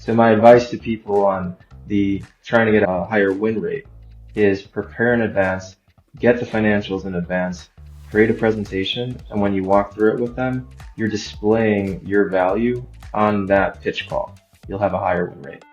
So my advice to people on the trying to get a higher win rate is prepare in advance, get the financials in advance, create a presentation, and when you walk through it with them, you're displaying your value on that pitch call. You'll have a higher win rate.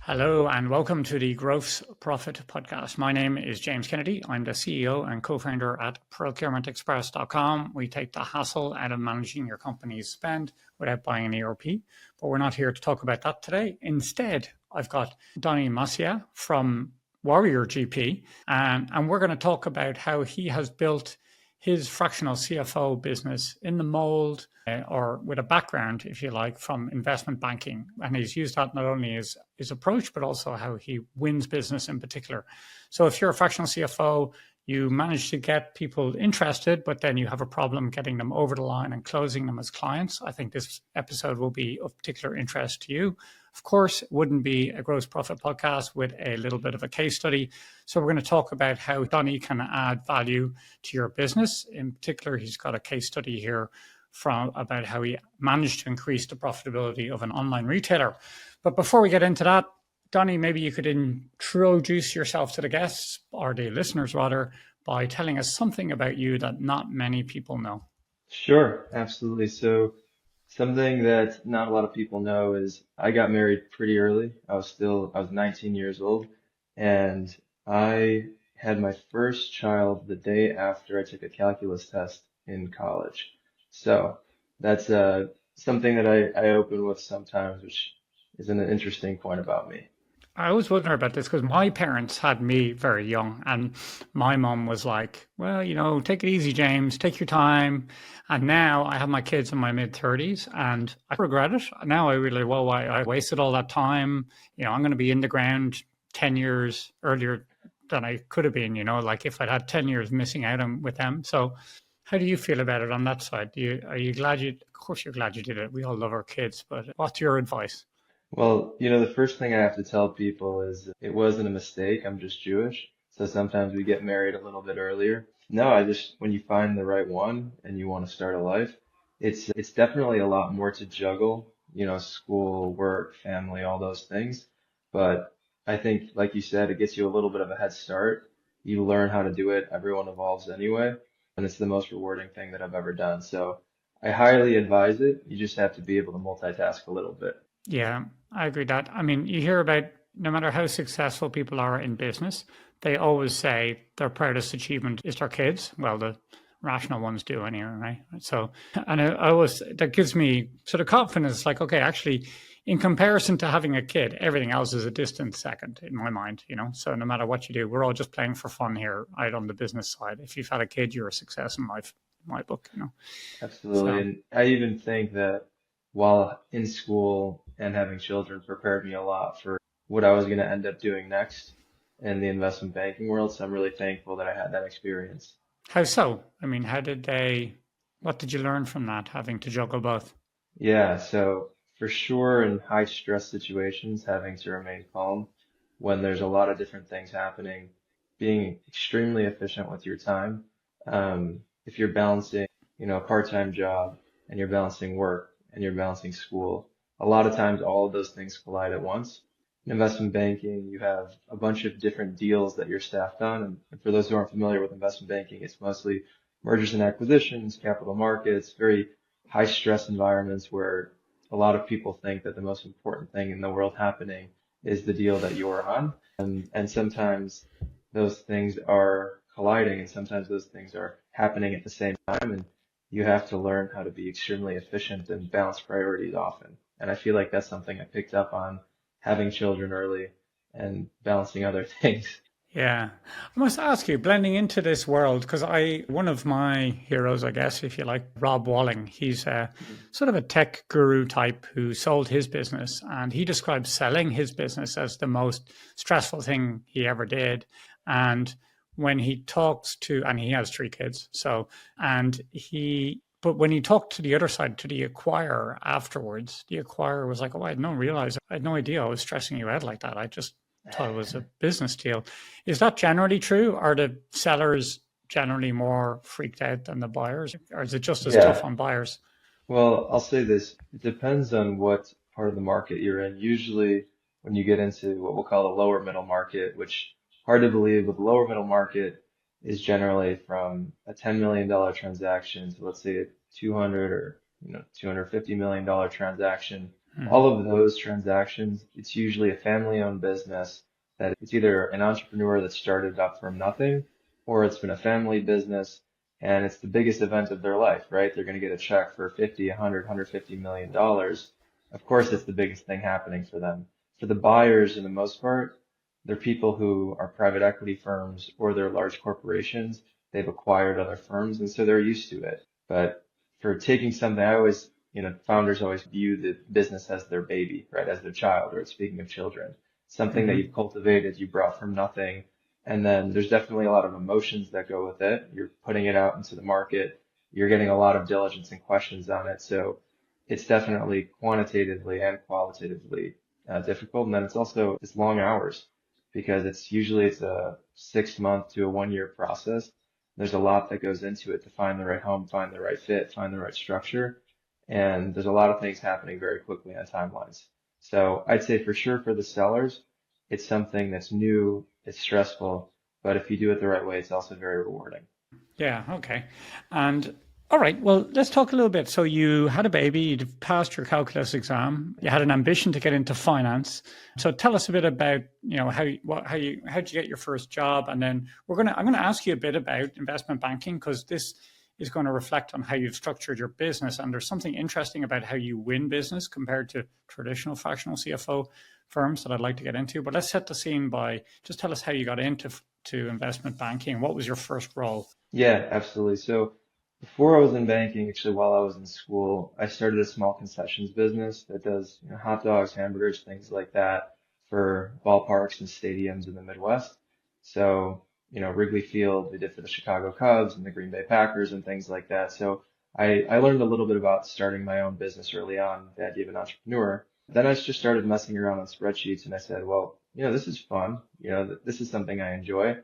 Hello and welcome to the Growth Profit Podcast. My name is James Kennedy. I'm the CEO and co-founder at procurementexpress.com. We take the hassle out of managing your company's spend without buying an ERP, but we're not here to talk about that today. Instead, I've got Donny Mashiach from Warrior GP, and we're going to talk about how he has built his fractional CFO business in the mold or with a background, if you like, from investment banking. And he's used that not only as his approach, but also how he wins business in particular. So if you're a fractional CFO, you manage to get people interested, but then you have a problem getting them over the line and closing them as clients, I think this episode will be of particular interest to you. Of course, it wouldn't be a gross profit podcast with a little bit of a case study. So we're going to talk about how Donny can add value to your business. In particular, he's got a case study here from about how he managed to increase the profitability of an online retailer. But before we get into that, Donny, maybe you could introduce yourself to the guests, or the listeners rather, by telling us something about you that not many people know. Sure, absolutely. So something that not a lot of people know is I got married pretty early. I was 19 years old, and I had my first child the day after I took a calculus test in college. So that's something that I open with sometimes, which is an interesting point about me. I always wonder about this because my parents had me very young, and my mom was like, well, take it easy, James, take your time. And now I have my kids in my mid-30s and I regret it. Now I really, I wasted all that time. I'm going to be in the ground 10 years earlier than I could have been, like if I'd had 10 years missing out on with them. So how do you feel about it on that side? Are you glad of course you're glad you did it. We all love our kids, but what's your advice? Well, the first thing I have to tell people is it wasn't a mistake. I'm just Jewish. So sometimes we get married a little bit earlier. No, when you find the right one and you want to start a life, it's definitely a lot more to juggle, school, work, family, all those things. But I think, like you said, it gets you a little bit of a head start. You learn how to do it. Everyone evolves anyway. And it's the most rewarding thing that I've ever done. So I highly advise it. You just have to be able to multitask a little bit. Yeah, I agree that. I mean, you hear about no matter how successful people are in business, they always say their proudest achievement is their kids. Well, the rational ones do anyway, right? So, and I always, that gives me sort of confidence, like, okay, actually, in comparison to having a kid, everything else is a distant second in my mind, So no matter what you do, we're all just playing for fun here, right on the business side. If you've had a kid, you're a success in life, in my book, Absolutely. So, And I even think that while in school and having children prepared me a lot for what I was going to end up doing next in the investment banking world. So I'm really thankful that I had that experience. how so? I mean, what did you learn from that, having to juggle both? Yeah. So for sure in high stress situations, having to remain calm when there's a lot of different things happening, being extremely efficient with your time. If you're balancing, a part-time job and you're balancing work and you're balancing school, a lot of times all of those things collide at once. In investment banking, you have a bunch of different deals that you're staffed on. And for those who aren't familiar with investment banking, it's mostly mergers and acquisitions, capital markets, very high stress environments where a lot of people think that the most important thing in the world happening is the deal that you're on. And sometimes those things are colliding and sometimes those things are happening at the same time. And you have to learn how to be extremely efficient and balance priorities often. And I feel like that's something I picked up on having children early and balancing other things. Yeah. I must ask you, blending into this world, because one of my heroes, I guess, if you like, Rob Walling, he's a sort of a tech guru type who sold his business, and he describes selling his business as the most stressful thing he ever did. And when he talks to, and he has 3 kids, but when he talked to the other side, to the acquirer afterwards, the acquirer was like, oh, I had no idea I was stressing you out like that. I just thought it was a business deal. Is that generally true? Are the sellers generally more freaked out than the buyers, or is it just as tough Yeah. on buyers? Well, I'll say this. It depends on what part of the market you're in. Usually, when you get into what we'll call the lower middle market, which hard to believe, but the lower middle market is generally from a $10 million transaction to let's say a 200 or $250 million transaction. Hmm. All of those transactions, it's usually a family-owned business that it's either an entrepreneur that started up from nothing, or it's been a family business and it's the biggest event of their life, right? They're going to get a check for 50, 100, 150 million dollars. Of course, it's the biggest thing happening for them. For the buyers, in the most part, they're people who are private equity firms or they're large corporations. They've acquired other firms, and so they're used to it. But for taking something, I always, founders always view the business as their baby, right? As their child, or speaking of children, something that Hmm. you've cultivated, you brought from nothing, and then there's definitely a lot of emotions that go with it. You're putting it out into the market. You're getting a lot of diligence and questions on it. So it's definitely quantitatively and qualitatively difficult. And then it's long hours because it's a 6 month to a 1 year process. There's a lot that goes into it to find the right home, find the right fit, find the right structure. And there's a lot of things happening very quickly on timelines. So I'd say for sure for the sellers, it's something that's new, it's stressful, but if you do it the right way, it's also very rewarding. Yeah, okay. And all right, well, let's talk a little bit. So you had a baby, you passed your calculus exam, you had an ambition to get into finance. So tell us a bit about, how'd you get your first job? And then I'm gonna ask you a bit about investment banking because this is going to reflect on how you've structured your business. And there's something interesting about how you win business compared to traditional fractional CFO firms that I'd like to get into. But let's set the scene by just tell us how you got into to investment banking. What was your first role? Yeah, absolutely. So before I was in banking, actually, while I was in school, I started a small concessions business that does, hot dogs, hamburgers, things like that for ballparks and stadiums in the Midwest. So, Wrigley Field, we did for the Chicago Cubs and the Green Bay Packers and things like that. So I learned a little bit about starting my own business early on, the idea of an entrepreneur. Then I just started messing around on spreadsheets and I said, well, this is fun. This is something I enjoy.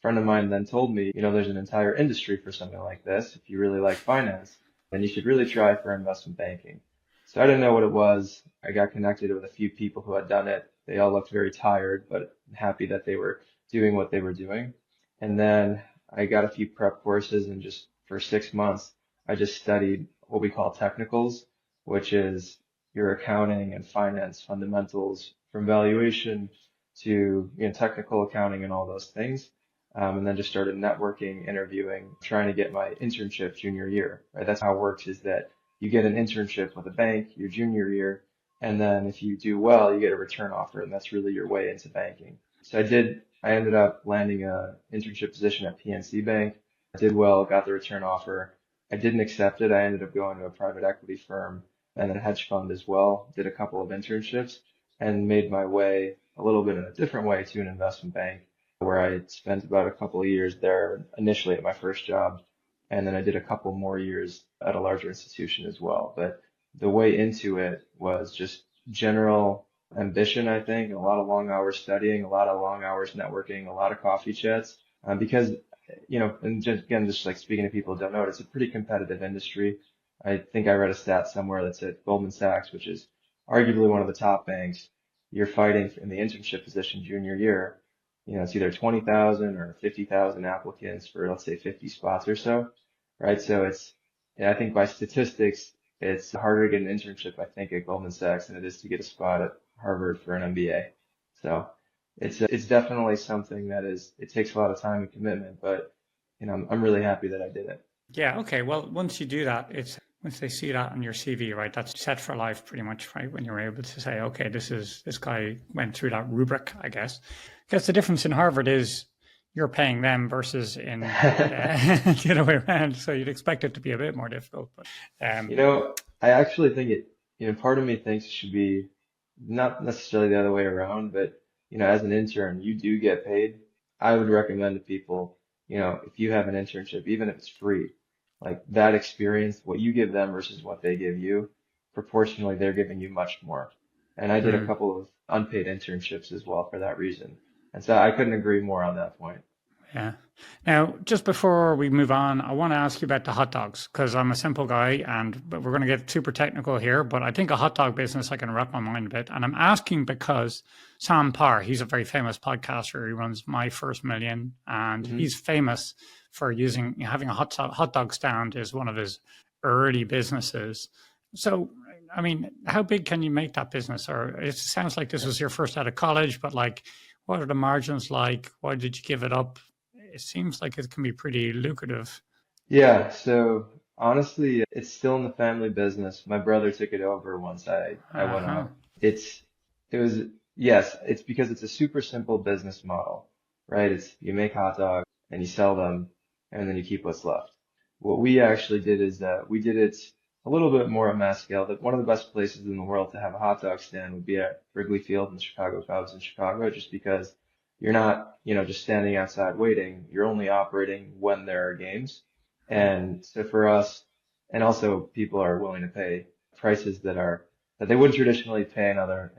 Friend of mine then told me, there's an entire industry for something like this. If you really like finance, then you should really try for investment banking. So I didn't know what it was. I got connected with a few people who had done it. They all looked very tired, but happy that they were doing what they were doing. And then I got a few prep courses and just for 6 months, I just studied what we call technicals, which is your accounting and finance fundamentals from valuation to, technical accounting and all those things. And then just started networking, interviewing, trying to get my internship junior year, right? That's how it works is that you get an internship with a bank your junior year. And then if you do well, you get a return offer. And that's really your way into banking. So I ended up landing a internship position at PNC Bank. I did well, got the return offer. I didn't accept it. I ended up going to a private equity firm and then a hedge fund as well. Did a couple of internships and made my way a little bit in a different way to an investment bank where I spent about a couple of years there initially at my first job. And then I did a couple more years at a larger institution as well. But the way into it was just general ambition, I think, a lot of long hours studying, a lot of long hours networking, a lot of coffee chats, because, and just again, just like speaking to people who don't know it, it's a pretty competitive industry. I think I read a stat somewhere that said Goldman Sachs, which is arguably one of the top banks, you're fighting in the internship position junior year. It's either 20,000 or 50,000 applicants for, let's say, 50 spots or so, right? So I think by statistics, it's harder to get an internship, I think, at Goldman Sachs than it is to get a spot at Harvard for an MBA. So it's definitely something it takes a lot of time and commitment, but, I'm really happy that I did it. Yeah, okay. Well, once you do that, it's once they see that on your CV, right? That's set for life pretty much, right? When you're able to say, okay, this guy went through that rubric, I guess. Because the difference in Harvard is you're paying them versus in the other way around. So you'd expect it to be a bit more difficult, but You um, know, I actually think part of me thinks it should be not necessarily the other way around, but, as an intern, you do get paid. I would recommend to people, if you have an internship, even if it's free, like that experience, what you give them versus what they give you, proportionally, they're giving you much more. And I did a Mm. couple of unpaid internships as well for that reason. And so I couldn't agree more on that point. Yeah. Now, just before we move on, I want to ask you about the hot dogs because I'm a simple guy but we're going to get super technical here. But I think a hot dog business, I can wrap my mind a bit. And I'm asking because Sam Parr, he's a very famous podcaster. He runs My First Million, and Hmm. he's famous for having a hot dog stand is one of his early businesses. So, I mean, how big can you make that business? Or it sounds like this was your first out of college, but like, what are the margins like? Why did you give it up? It seems like it can be pretty lucrative. Yeah, so honestly, it's still in the family business. My brother took it over once I went Uh-huh. out. It was, yes, it's because it's a super simple business model, right? It's you make hot dogs and you sell them and then you keep what's left. What we actually did is we did it a little bit more at mass scale. That one of the best places in the world to have a hot dog stand would be at Wrigley Field and the Chicago Cubs in Chicago, just because you're not, just standing outside waiting. You're only operating when there are games. Right. And so for us, and also people are willing to pay prices that they wouldn't traditionally pay in other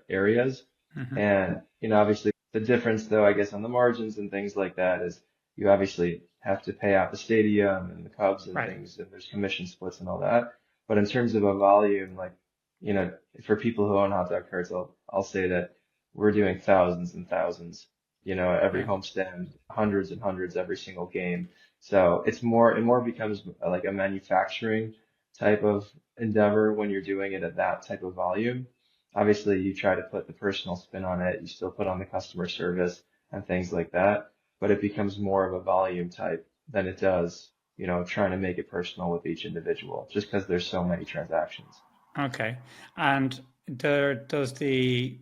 areas. Hmm. And, obviously the difference though, I guess on the margins and things like that is you obviously have to pay out the stadium and the Cubs and Right. things, and there's commission splits and all that. But in terms of a volume, like, you know, for people who own hot dog carts, I'll say that we're doing thousands and thousands, every Yeah. homestand, hundreds and hundreds every single game. So it more becomes like a manufacturing type of endeavor when you're doing it at that type of volume. Obviously, you try to put the personal spin on it. You still put on the customer service and things like that, but it becomes more of a volume type than it does, trying to make it personal with each individual, just because there's so many transactions. Okay. And there does the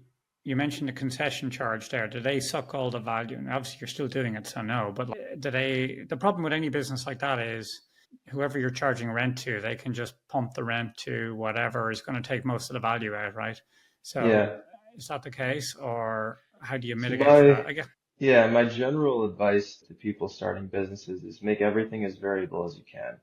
you mentioned the concession charge there. Do they suck all the value? And obviously, you're still doing it, so no. But like, the problem with any business like that is whoever you're charging rent to, they can just pump the rent to whatever is going to take most of the value out, right? So Yeah. is that the case, or how do you So mitigate for that? I guess. my general advice to people starting businesses is make everything as variable as you can.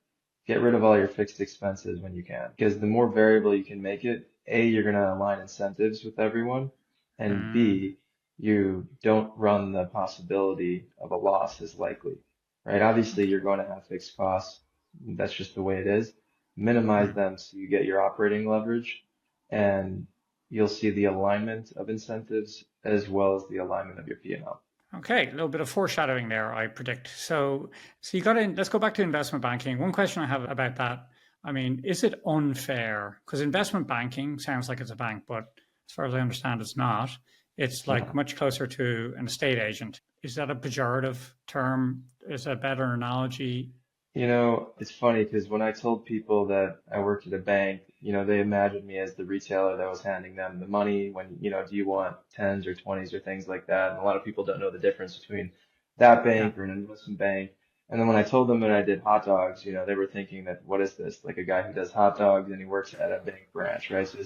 Get rid of all your fixed expenses when you can, because the more variable you can make it, A, you're going to align incentives with everyone, and Mm, B, you don't run the possibility of a loss as likely, right? Obviously, you're going to have fixed costs. That's just the way it is. Minimize mm. them so you get your operating leverage, and you'll see the alignment of incentives as well as the alignment of your P&L. Okay, a little bit of foreshadowing there, I predict. So you got in. Let's go back to investment banking. One question I have about that. I mean, is it unfair? Because investment banking sounds like it's a bank, but as far as I understand, it's not. It's It's like not. much closer to an estate agent. Is that a pejorative term? Is that a better analogy? It's funny because when I told people that I worked at a bank, they imagined me as the retailer that was handing them the money when, do you want tens or twenties or things like that? And a lot of people don't know the difference between that Yeah. bank or an investment bank. And then when I told them that I did hot dogs, they were thinking that, what is this? Like a guy who does hot dogs and he works at a bank branch, right? So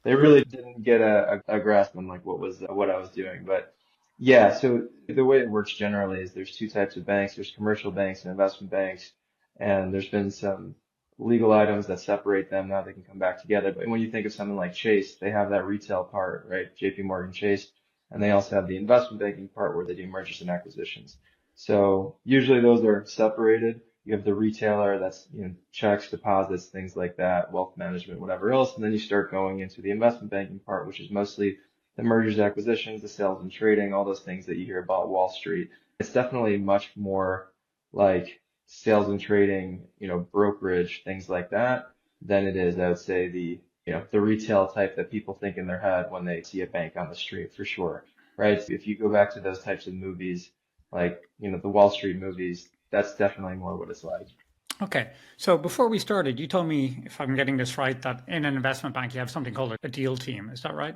they really didn't get a grasp on like what I was doing. But yeah, so the way it works generally is there's two types of banks. There's commercial banks and investment banks, and there's been some legal items that separate them. Now they can come back together. But when you think of something like Chase, they have that retail part, right? JP Morgan Chase, and they also have the investment banking part where they do mergers and acquisitions. So usually those are separated. You have the retailer that's, checks, deposits, things like that, wealth management, whatever else. And then you start going into the investment banking part, which is mostly the mergers, acquisitions, the sales and trading, all those things that you hear about Wall Street. It's definitely much more like sales and trading, brokerage, things like that, than it is, I would say, the retail type that people think in their head when they see a bank on the street, for sure, right? If you go back to those types of movies, like, the Wall Street movies, that's definitely more what it's like. Okay. So before we started, you told me, if I'm getting this right, that in an investment bank you have something called a deal team. Is that right?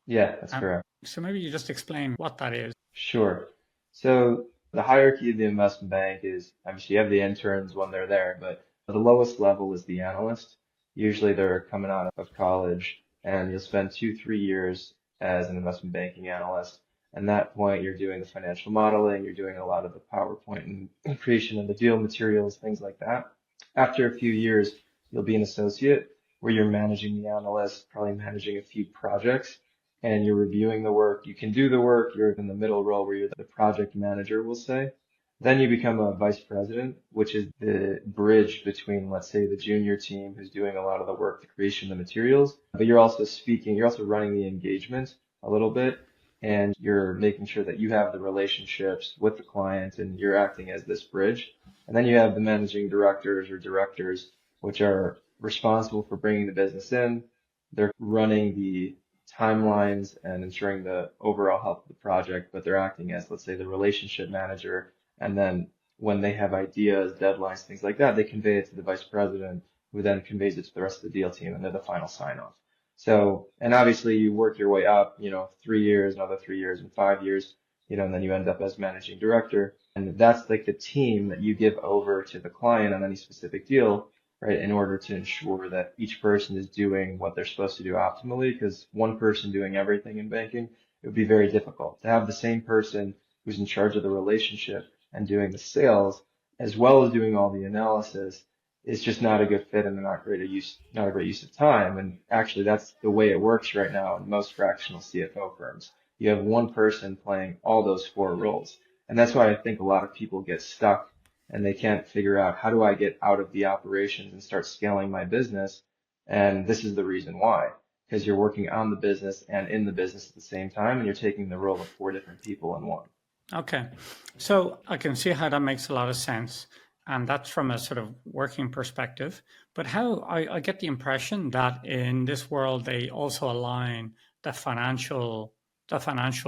Yeah, that's correct. So maybe you just explain what that is. Sure. So the hierarchy of the investment bank is obviously you have the interns when they're there, but the lowest level is the analyst. Usually they're coming out of college and you'll spend 2, 3 years as an investment banking analyst. And that point, you're doing the financial modeling, you're doing a lot of the PowerPoint and creation of the deal materials, things like that. After a few years, you'll be an associate where you're managing the analyst, probably managing a few projects, and you're reviewing the work. You can do the work. You're in the middle role where you're the project manager, we'll say. Then you become a vice president, which is the bridge between, let's say, the junior team who's doing a lot of the work, the creation of the materials, but you're also speaking, you're also running the engagement a little bit, and you're making sure that you have the relationships with the client and you're acting as this bridge. And then you have the managing directors or directors, which are responsible for bringing the business in. They're running the timelines and ensuring the overall health of the project, but they're acting as, let's say, the relationship manager. And then when they have ideas, deadlines, things like that, they convey it to the vice president, who then conveys it to the rest of the deal team, and they're the final sign off. So, and obviously you work your way up, 3 years, another 3 years, and 5 years, and then you end up as managing director. And that's like the team that you give over to the client on any specific deal, right? In order to ensure that each person is doing what they're supposed to do optimally, because one person doing everything in banking, it would be very difficult to have the same person who's in charge of the relationship and doing the sales, as well as doing all the analysis, is just not a good fit and not a great use of time. And actually, that's the way it works right now in most fractional CFO firms. You have one person playing all those four roles. And that's why I think a lot of people get stuck and they can't figure out, how do I get out of the operations and start scaling my business? And this is the reason why, because you're working on the business and in the business at the same time, and you're taking the role of four different people in one. Okay. So I can see how that makes a lot of sense. And that's from a sort of working perspective. But how I get the impression that in this world, they also align the financial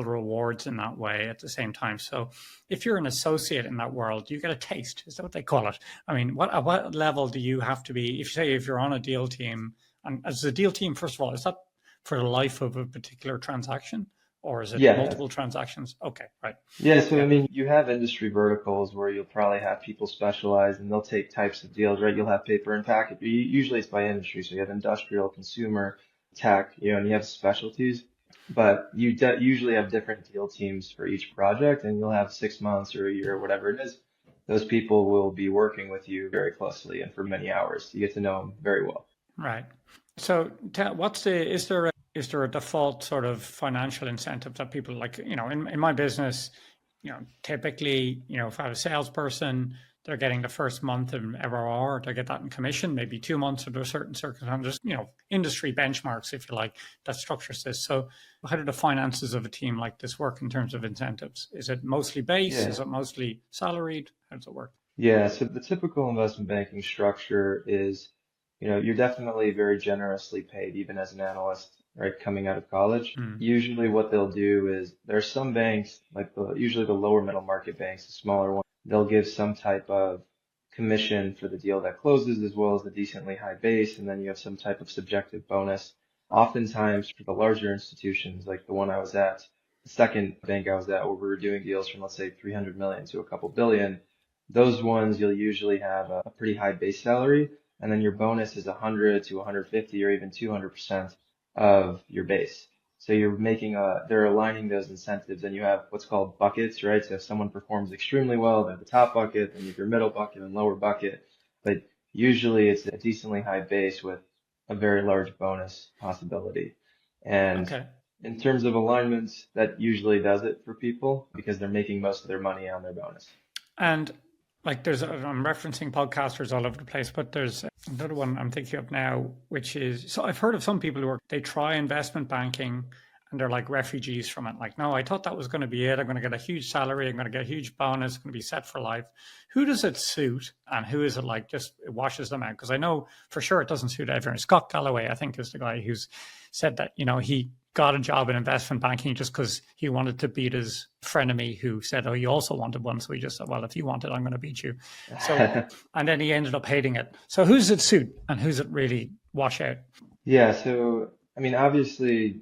rewards in that way at the same time. So if you're an associate in that world, you get a taste. Is that what they call it? I mean, at what level do you have to be? If you're on a deal team, and as a deal team, first of all, is that for the life of a particular transaction? Or is it Yeah, multiple transactions? Okay, right. Yeah, so I Yeah. mean, you have industry verticals where you'll probably have people specialize and they'll take types of deals, right? You'll have paper and package. Usually it's by industry. So you have industrial, consumer, tech, and you have specialties, but you usually have different deal teams for each project, and you'll have 6 months or a year or whatever it is. Those people will be working with you very closely and for many hours. You get to know them very well. Right. So, is there a default sort of financial incentive that people like? In my business, typically, if I have a salesperson, they're getting the first month of MRR, they get that in commission, maybe 2 months under certain circumstances. Industry benchmarks, if you like, that structures this. So, how do the finances of a team like this work in terms of incentives? Is it mostly base? Yeah. Is it mostly salaried? How does it work? Yeah, so the typical investment banking structure is, you're definitely very generously paid, even as an analyst, right, coming out of college. Mm. Usually what they'll do is there are some banks, like usually the lower middle market banks, the smaller ones, they'll give some type of commission for the deal that closes, as well as the decently high base, and then you have some type of subjective bonus. Oftentimes for the larger institutions, like the one I was at, the second bank I was at, where we were doing deals from, let's say, 300 million to a couple billion, those ones you'll usually have a pretty high base salary, and then your bonus is 100 to 150 or even 200% of your base. So they're aligning those incentives, and you have what's called buckets, right? So if someone performs extremely well, they're the top bucket, then you have your middle bucket and lower bucket. But usually it's a decently high base with a very large bonus possibility. And Okay. in terms of alignments, that usually does it for people because they're making most of their money on their bonus. And like I'm referencing podcasters all over the place, but there's another one I'm thinking of now, which is, so I've heard of some people they try investment banking and they're like refugees from it. Like, no, I thought that was going to be it. I'm going to get a huge salary. I'm going to get a huge bonus. It's going to be set for life. Who does it suit? And who is it like just it washes them out? Because I know for sure it doesn't suit everyone. Scott Galloway, I think, is the guy who's said that, he got a job in investment banking just because he wanted to beat his frenemy who said, oh, he also wanted one. So he just said, well, if you want it, I'm going to beat you. So, and then he ended up hating it. So who's it suit and who's it really wash out? Yeah, so I mean, obviously,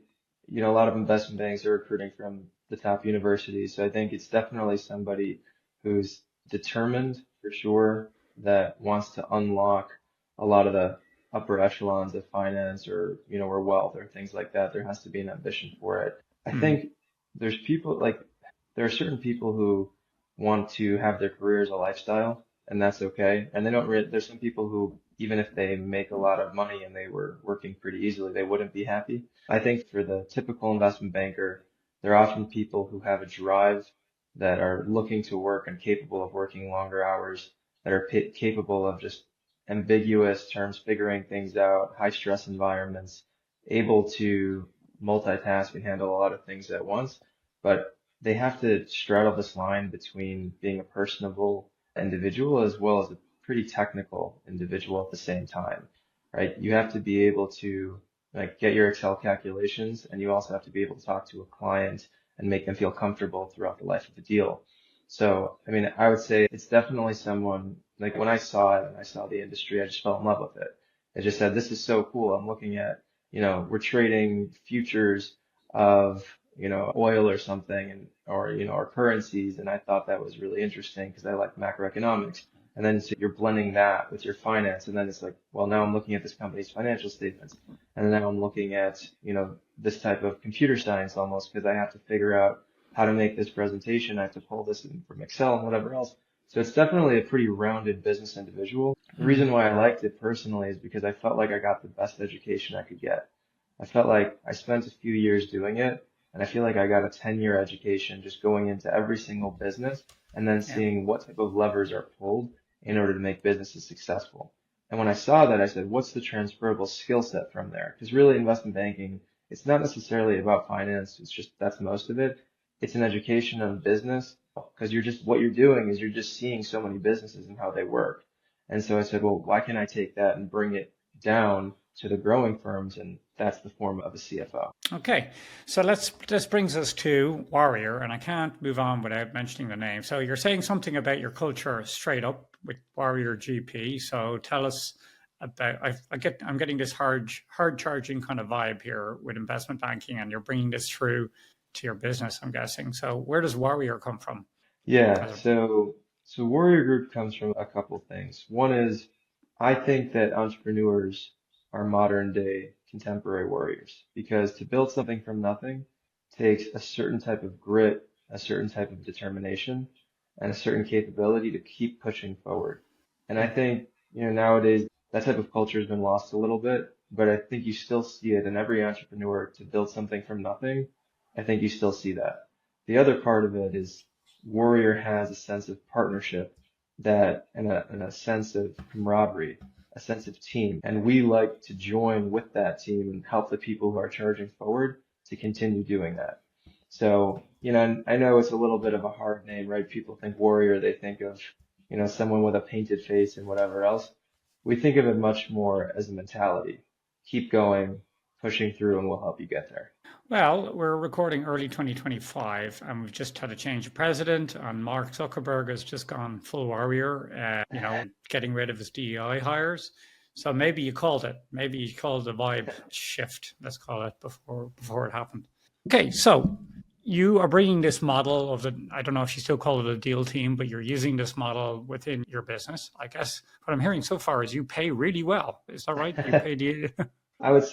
a lot of investment banks are recruiting from the top universities. So I think it's definitely somebody who's determined for sure that wants to unlock a lot of the upper echelons of finance or wealth or things like that. There has to be an ambition for it. I Mm. think there's people like there are certain people who want to have their career as a lifestyle, and that's okay. And they don't there's some people who even if they make a lot of money and they were working pretty easily, they wouldn't be happy. I think for the typical investment banker, they're often people who have a drive, that are looking to work and capable of working longer hours, that are capable of just ambiguous terms, figuring things out, high stress environments, able to multitask and handle a lot of things at once. But they have to straddle this line between being a personable individual as well as a pretty technical individual at the same time, right? You have to be able to like get your Excel calculations, and you also have to be able to talk to a client and make them feel comfortable throughout the life of the deal. So, I mean, I would say it's definitely someone, like when I saw it and I saw the industry, I just fell in love with it. I just said, this is so cool. I'm looking at, we're trading futures of, oil or something, and, or, or currencies. And I thought that was really interesting because I like macroeconomics. And then so you're blending that with your finance. And then it's like, well, now I'm looking at this company's financial statements. And now I'm looking at, this type of computer science almost, because I have to figure out how to make this presentation. I have to pull this in from Excel and whatever else. So it's definitely a pretty rounded business individual. The reason why I liked it personally is because I felt like I got the best education I could get. I felt like I spent a few years doing it, and I feel like I got a 10-year education just going into every single business and then seeing what type of levers are pulled in order to make businesses successful. And when I saw that, I said, what's the transferable skill set from there? Because really investment banking, it's not necessarily about finance. It's just, that's most of it. It's an education on business, because what you're doing is you're just seeing so many businesses and how they work. And so I said, well, why can't I take that and bring it down to the growing firms? And that's the form of a CFO. Okay, so this brings us to Warrior, and I can't move on without mentioning the name. So you're saying something about your culture straight up with Warrior GP. So tell us about. I'm getting this hard charging kind of vibe here with investment banking, and you're bringing this through to your business, I'm guessing. So where does Warrior come from? Yeah, so Warrior Group comes from a couple things. One is, I think that entrepreneurs are modern day contemporary warriors, because to build something from nothing takes a certain type of grit, a certain type of determination, and a certain capability to keep pushing forward. And I think, nowadays that type of culture has been lost a little bit, but I think you still see it in every entrepreneur. To build something from nothing, I think you still see that. The other part of it is Warrior has a sense of partnership, that and a sense of camaraderie, a sense of team. And we like to join with that team and help the people who are charging forward to continue doing that. So, I know it's a little bit of a hard name, right? People think Warrior, they think of, someone with a painted face and whatever else. We think of it much more as a mentality. Keep going, pushing through, and we'll help you get there. Well, we're recording early 2025, and we've just had a change of president, and Mark Zuckerberg has just gone full warrior, getting rid of his DEI hires. So maybe you called it. Maybe you called the vibe shift, let's call it, before it happened. Okay, so you are bringing this model of I don't know if you still call it a deal team, but you're using this model within your business. I guess what I'm hearing so far is you pay really well. Is that right? You pay I would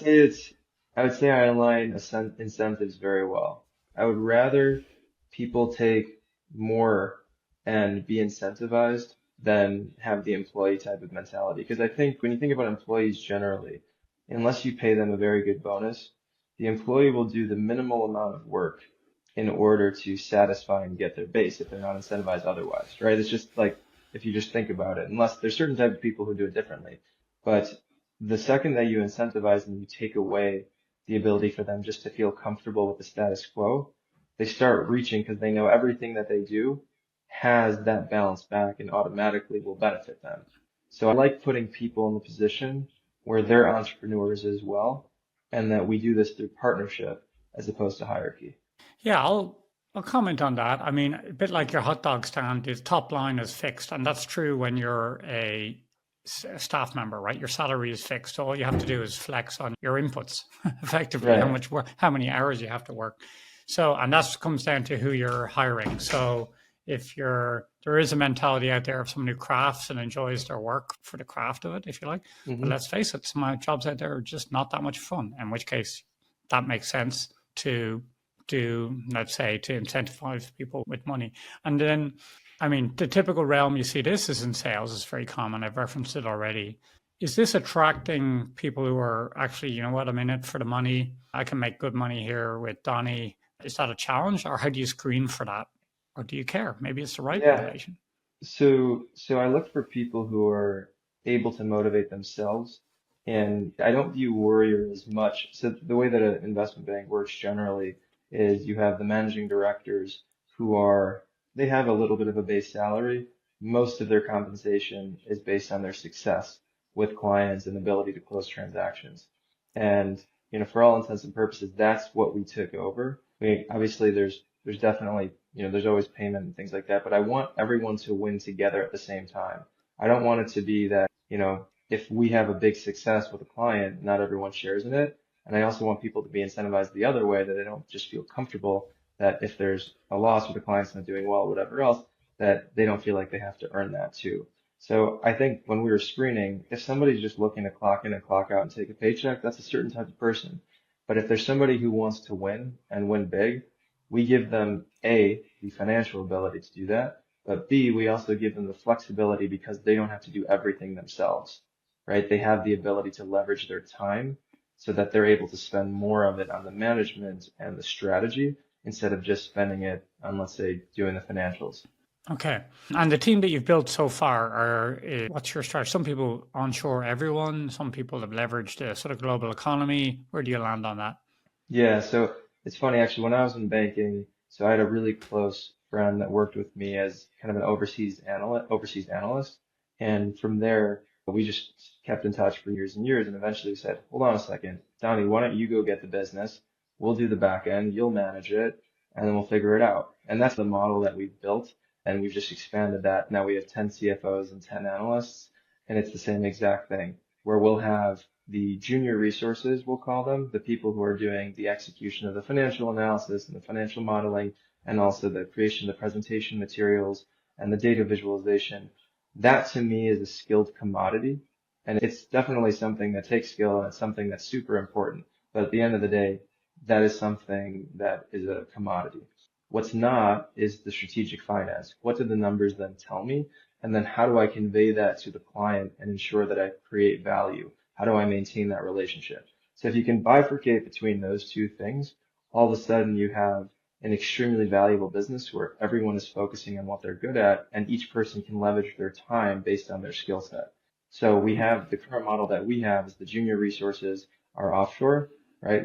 say I align incentives very well. I would rather people take more and be incentivized than have the employee type of mentality. Because I think when you think about employees generally, unless you pay them a very good bonus, the employee will do the minimal amount of work in order to satisfy and get their base if they're not incentivized otherwise, right? It's just like, if you just think about it, unless there's certain type of people who do it differently. But the second that you incentivize and you take away the ability for them just to feel comfortable with the status quo, they start reaching, because they know everything that they do has that balance back and automatically will benefit them. So I like putting people in the position where they're entrepreneurs as well, and that we do this through partnership as opposed to hierarchy. Yeah, I'll comment on that. I mean, a bit like your hot dog stand, the top line is fixed, and that's true when you're a staff member, right? Your salary is fixed. So all you have to do is flex on your inputs, effectively, how Right. much work, how many hours you have to work. So, and that comes down to who you're hiring. So if there is a mentality out there of someone who crafts and enjoys their work for the craft of it, if you like. But Hmm. let's face it, some jobs out there are just not that much fun, in which case that makes sense to do, let's say, to incentivize people with money. And then, I mean, the typical realm you see this is in sales. Is very common. I've referenced it already. Is this attracting people who are actually, you know what, I'm in it for the money. I can make good money here with Donny. Is that a challenge, or how do you screen for that? Or do you care? Maybe it's the right Yeah. motivation. So I look for people who are able to motivate themselves, and I don't view warrior as much. So the way that an investment bank works generally is you have the managing directors who are, they have a little bit of a base salary. Most of their compensation is based on their success with clients and ability to close transactions. And, for all intents and purposes, that's what we took over. I mean, obviously there's definitely, there's always payment and things like that, but I want everyone to win together at the same time. I don't want it to be that, if we have a big success with a client, not everyone shares in it. And I also want people to be incentivized the other way, that they don't just feel comfortable that if there's a loss or the client's not doing well, whatever else, that they don't feel like they have to earn that too. So I think when we were screening, if somebody's just looking to clock in and clock out and take a paycheck, that's a certain type of person. But if there's somebody who wants to win and win big, we give them A, the financial ability to do that, but B, we also give them the flexibility because they don't have to do everything themselves, right? They have the ability to leverage their time so that they're able to spend more of it on the management and the strategy instead of just spending it on, let's say, doing the financials. Okay. And the team that you've built so far what's your strategy? Some people onshore everyone, some people have leveraged the sort of global economy. Where do you land on that? Yeah, so it's funny actually, when I was in banking, so I had a really close friend that worked with me as kind of an overseas analyst. And from there, we just kept in touch for years and years. And eventually we said, hold on a second, Donnie, why don't you go get the business? We'll do the back end, you'll manage it, and then we'll figure it out. And that's the model that we've built. And we've just expanded that. Now we have 10 CFOs and 10 analysts, and it's the same exact thing where we'll have the junior resources, we'll call them, the people who are doing the execution of the financial analysis and the financial modeling, and also the creation of the presentation materials and the data visualization. That to me is a skilled commodity. And it's definitely something that takes skill, and it's something that's super important. But at the end of the day, that is something that is a commodity. What's not is the strategic finance. What do the numbers then tell me? And then how do I convey that to the client and ensure that I create value? How do I maintain that relationship? So if you can bifurcate between those two things, all of a sudden you have an extremely valuable business where everyone is focusing on what they're good at, and each person can leverage their time based on their skill set. So we have the current model that we have is the junior resources are offshore, right?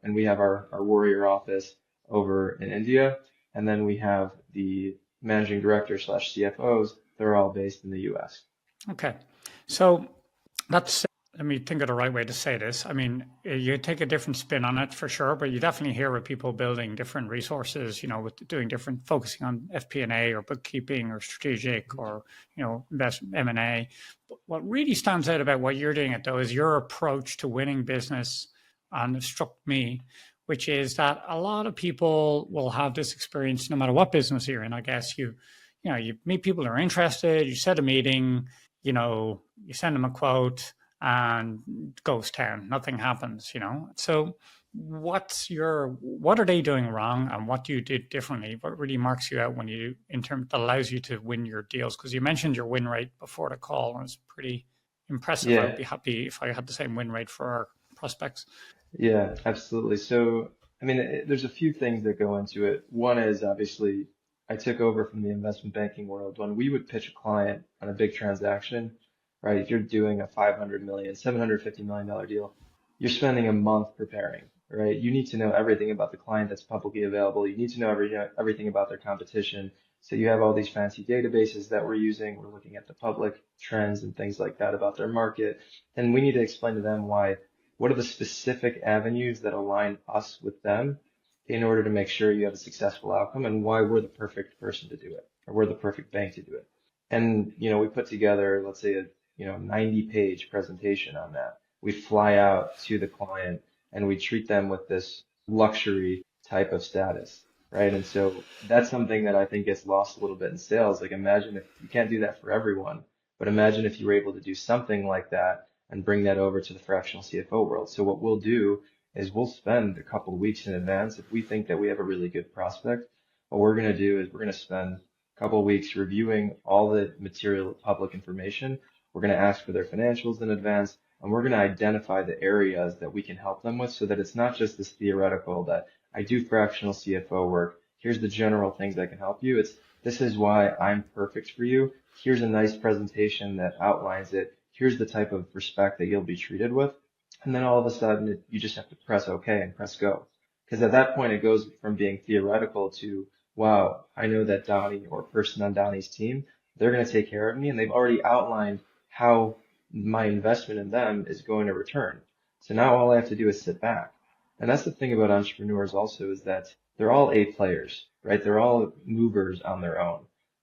And we have our warrior office over in India. And then we have the managing director slash CFOs. They're all based in the US. Okay. So that's, let me think of the right way to say this. I mean, you take a different spin on it for sure, but you definitely hear with people building different resources, with doing different, focusing on FP&A or bookkeeping or strategic or, invest M&A. But what really stands out about what you're doing it though is your approach to winning business, and it struck me, which is that a lot of people will have this experience no matter what business you're in. I guess you meet people who are interested, you set a meeting, you send them a quote and ghost town, nothing happens. So what are they doing wrong, and what do you do differently? What really marks you out in terms that allows you to win your deals? Because you mentioned your win rate before the call, and it's pretty impressive. I would Yeah, be happy if I had the same win rate for our prospects. yeah, absolutely. So, I mean, there's a few things that go into it. One is obviously I took over from the investment banking world. When we would pitch a client on a big transaction, right? If you're doing a 500 million, $750 million deal, you're spending a month preparing, right? You need to know everything about the client that's publicly available. You need to know everything about their competition. So you have all these fancy databases that we're using. We're looking at the public trends and things like that about their market. And we need to explain to them what are the specific avenues that align us with them in order to make sure you have a successful outcome, and why we're the perfect person to do it, or we're the perfect bank to do it. And, we put together, let's say a, 90-page presentation on that. We fly out to the client and we treat them with this luxury type of status, right? And so that's something that I think gets lost a little bit in sales. Like, imagine if you can't do that for everyone, but imagine if you were able to do something like that and bring that over to the fractional CFO world. So what we'll do is we'll spend a couple of weeks in advance if we think that we have a really good prospect. What we're going to do is we're going to spend a couple of weeks reviewing all the material public information, We're going to ask for their financials in advance, and we're going to identify the areas that we can help them with so that it's not just this theoretical that I do fractional CFO work. Here's the general things that can help you. This is why I'm perfect for you. Here's a nice presentation that outlines it. Here's the type of respect that you'll be treated with. And then all of a sudden, you just have to press OK and press go. Because at that point, it goes from being theoretical to, wow, I know that Donny or person on Donny's team, they're going to take care of me. And they've already outlined how my investment in them is going to return. So now all I have to do is sit back. And that's the thing about entrepreneurs also is that they're all A players, right? They're all movers on their own.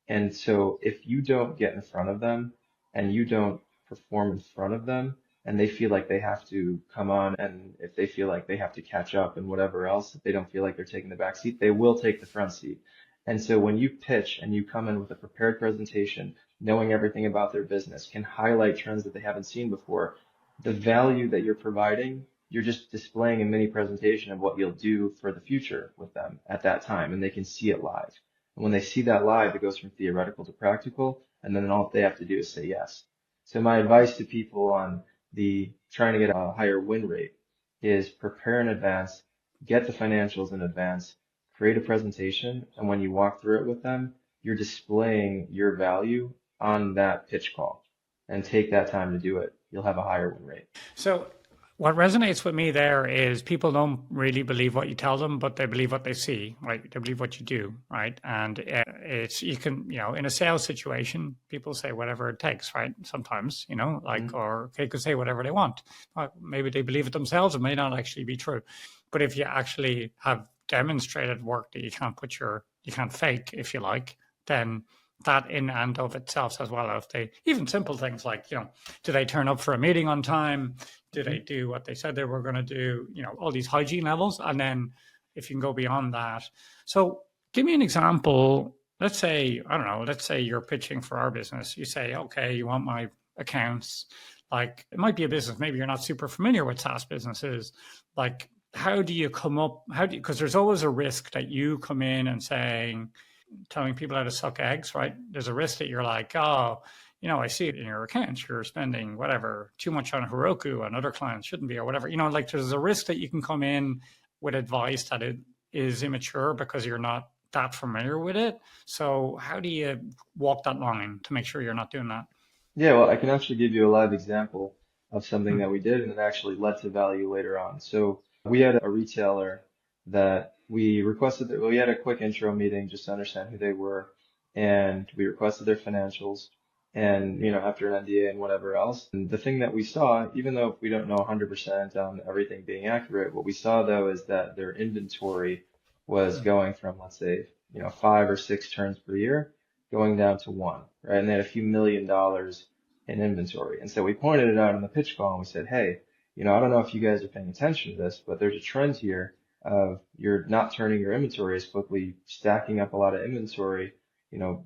And so if you don't get in front of them and you don't perform in front of them, and they feel like they have to come on, and if they feel like they have to catch up and whatever else, if they don't feel like they're taking the back seat, they will take the front seat. And so when you pitch and you come in with a prepared presentation, knowing everything about their business, can highlight trends that they haven't seen before, the value that you're providing, you're just displaying a mini presentation of what you'll do for the future with them at that time, and they can see it live. And when they see that live, it goes from theoretical to practical, and then all they have to do is say yes. So my advice to people on the trying to get a higher win rate is prepare in advance, get the financials in advance, create a presentation, and when you walk through it with them, you're displaying your value on that pitch call, and take that time to do it. You'll have a higher win rate. So what resonates with me there is people don't really believe what you tell them, but they believe what they see, right? They believe what you do, right? And it's, you can, in a sales situation, people say whatever it takes, right? Sometimes, or they could say whatever they want. Maybe they believe it themselves. It may not actually be true. But if you actually have demonstrated work that you can't fake, if you like, then that in and of itself as well. If they, even simple things like, do they turn up for a meeting on time? Do they do what they said they were going to do? All these hygiene levels. And then if you can go beyond that. So give me an example. Let's say, I don't know, let's say you're pitching for our business. You say, okay, you want my accounts. Like it might be a business. Maybe you're not super familiar with SaaS businesses. Like, how do you come up? Because there's always a risk that you come in and telling people how to suck eggs, right? There's a risk that you're like, oh, I see it in your accounts. You're spending whatever too much on Heroku and other clients shouldn't be, or whatever. Like there's a risk that you can come in with advice that it is immature because you're not that familiar with it. So how do you walk that line to make sure you're not doing that? Yeah, well, I can actually give you a live example of something that we did, and it actually led to value later on. So we had a retailer that we requested that we had a quick intro meeting just to understand who they were, and we requested their financials, and after an NDA and whatever else. And the thing that we saw, even though we don't know 100% on everything being accurate, what we saw though is that their inventory was going from, let's say, 5 or 6 turns per year, going down to one, right? And they had a few $1 million in inventory. And so we pointed it out in the pitch call and we said, hey, I don't know if you guys are paying attention to this, but there's a trend here of you're not turning your inventory as quickly, stacking up a lot of inventory.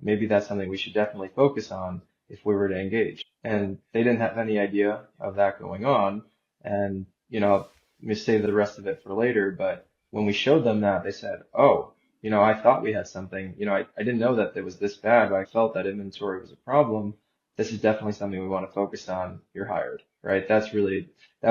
Maybe that's something we should definitely focus on if we were to engage. And they didn't have any idea of that going on. And, let me save the rest of it for later. But when we showed them that, they said, oh, I thought we had something, I didn't know that it was this bad, but I felt that inventory was a problem. This is definitely something we want to focus on. You're hired, right? That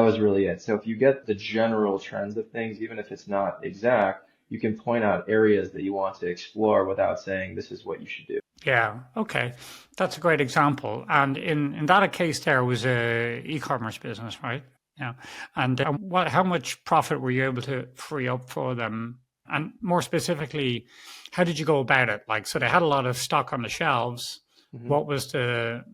was really it. So if you get the general trends of things, even if it's not exact, you can point out areas that you want to explore without saying this is what you should do. Yeah. Okay. That's a great example. And in that case, there was a e-commerce business, right? Yeah. And how much profit were you able to free up for them? And more specifically, how did you go about it? Like, so they had a lot of stock on the shelves. What was the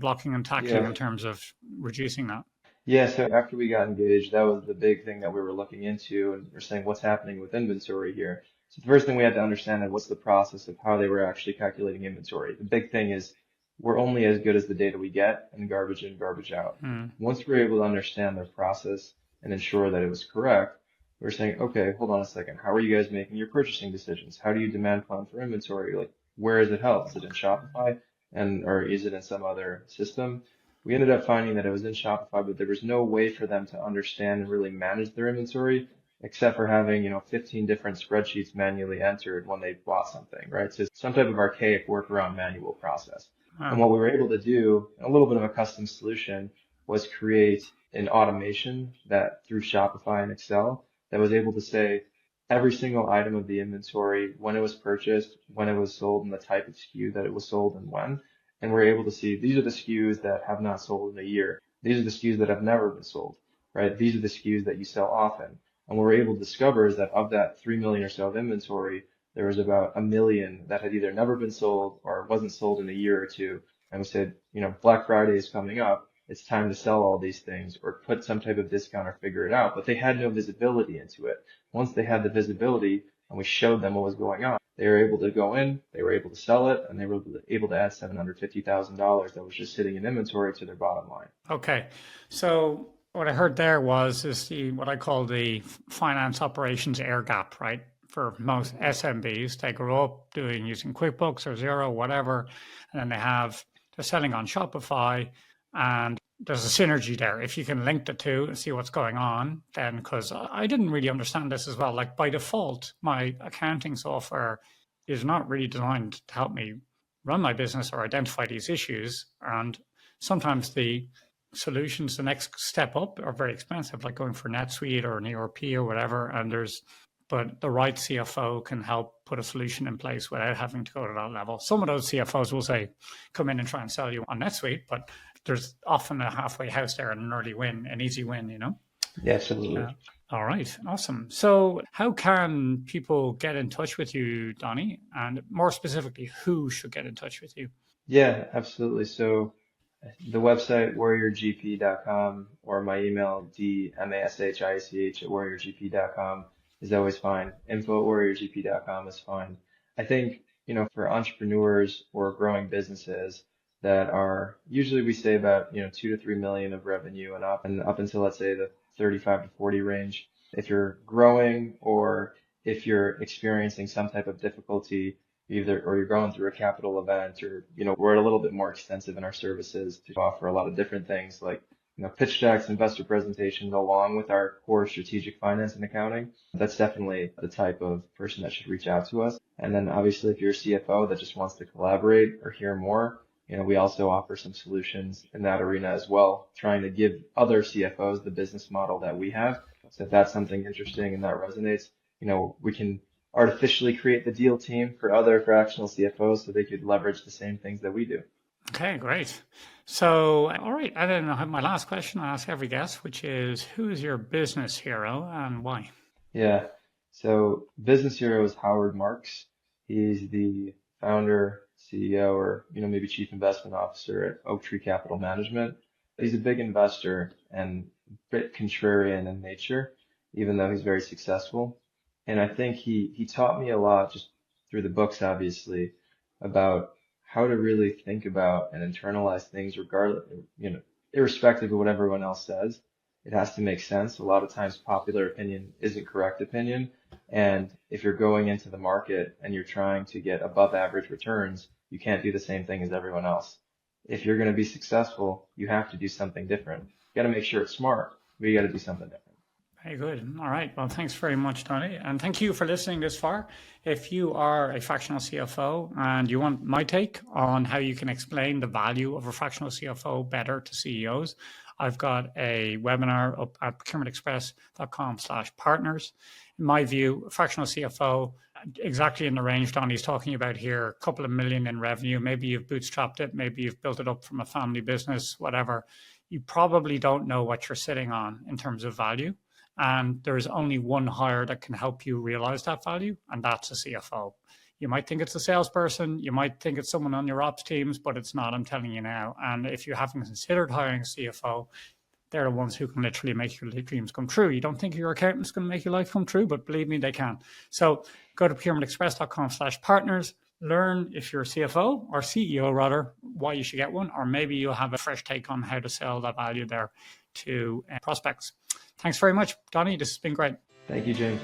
blocking and tackling in terms of reducing that? Yeah, so after we got engaged, that was the big thing that we were looking into, and we're saying what's happening with inventory here. So the first thing we had to understand is what's the process of how they were actually calculating inventory. The big thing is we're only as good as the data we get, and garbage in, garbage out. Once we're able to understand their process and ensure that it was correct, we're saying, okay, hold on a second. How are you guys making your purchasing decisions? How do you demand plan for inventory? Like, where is it held? Is it in Shopify or is it in some other system? We ended up finding that it was in Shopify, but there was no way for them to understand and really manage their inventory except for having, 15 different spreadsheets manually entered when they bought something, right? So some type of archaic workaround manual process. And what we were able to do, a little bit of a custom solution, was create an automation that through Shopify and Excel that was able to say every single item of the inventory, when it was purchased, when it was sold, and the type of SKU that it was sold and when. And we're able to see these are the SKUs that have not sold in a year. These are the SKUs that have never been sold, right? These are the SKUs that you sell often. And what we're able to discover is that of that 3 million or so of inventory, there was about 1 million that had either never been sold or wasn't sold in a year or two. And we said, Black Friday is coming up. It's time to sell all these things or put some type of discount or figure it out. But they had no visibility into it. Once they had the visibility and we showed them what was going on, they were able to go in, they were able to sell it, and they were able to add $750,000 that was just sitting in inventory to their bottom line. Okay. So what I heard there was what I call the finance operations air gap, right? For most SMBs, they grow up using QuickBooks or Xero, whatever, and then they're selling on Shopify, and there's a synergy there. If you can link the two and see what's going on, then, because I didn't really understand this as well. Like by default, my accounting software is not really designed to help me run my business or identify these issues. And sometimes the solutions, the next step up, are very expensive, like going for NetSuite or an ERP or whatever. But the right CFO can help put a solution in place without having to go to that level. Some of those CFOs will say, come in and try and sell you on NetSuite, but there's often a halfway house there and an easy win, Yeah, absolutely. All right, awesome. So how can people get in touch with you, Donny? And more specifically, who should get in touch with you? Yeah, absolutely. So the website warriorgp.com or my email dmashich@warriorgp.com is always fine. info@warriorgp.com is fine. I think, for entrepreneurs or growing businesses that are usually we say about, 2 to 3 million of revenue and up until let's say the 35 to 40 range. If you're growing or if you're experiencing some type of difficulty, or you're going through a capital event or, we're a little bit more extensive in our services to offer a lot of different things like, pitch decks, investor presentations, along with our core strategic finance and accounting. That's definitely the type of person that should reach out to us. And then obviously if you're a CFO that just wants to collaborate or hear more, we also offer some solutions in that arena as well, trying to give other CFOs the business model that we have. So if that's something interesting and that resonates, we can artificially create the deal team for other fractional CFOs so they could leverage the same things that we do. Okay, great. So, all right. And then I have my last question I ask every guest, which is, who is your business hero and why? Yeah. So business hero is Howard Marks. He's the founder, CEO, or, maybe chief investment officer at Oak Tree Capital Management. He's a big investor and a bit contrarian in nature, even though he's very successful. And I think he taught me a lot just through the books, obviously, about how to really think about and internalize things regardless, irrespective of what everyone else says. It has to make sense. A lot of times popular opinion isn't correct opinion. And if you're going into the market and you're trying to get above average returns, you can't do the same thing as everyone else. If you're going to be successful, you have to do something different. You got to make sure it's smart, but you got to do something different. Very good. All right. Well, thanks very much, Donny. And thank you for listening this far. If you are a fractional CFO and you want my take on how you can explain the value of a fractional CFO better to CEOs, I've got a webinar up at procurementexpress.com/partners. In my view, a fractional CFO, exactly in the range Donny's talking about here, a couple of million in revenue. Maybe you've bootstrapped it. Maybe you've built it up from a family business, whatever. You probably don't know what you're sitting on in terms of value. And there's only one hire that can help you realize that value, and that's a CFO. You might think it's a salesperson, you might think it's someone on your ops teams, but it's not, I'm telling you now. And if you haven't considered hiring a CFO, they're the ones who can literally make your dreams come true. You don't think your accountant's going to make your life come true, but believe me, they can. So go to procurementexpress.com/partners. Learn if you're a CFO or CEO rather, why you should get one, or maybe you'll have a fresh take on how to sell that value there to prospects. Thanks very much, Donny. This has been great. Thank you, James.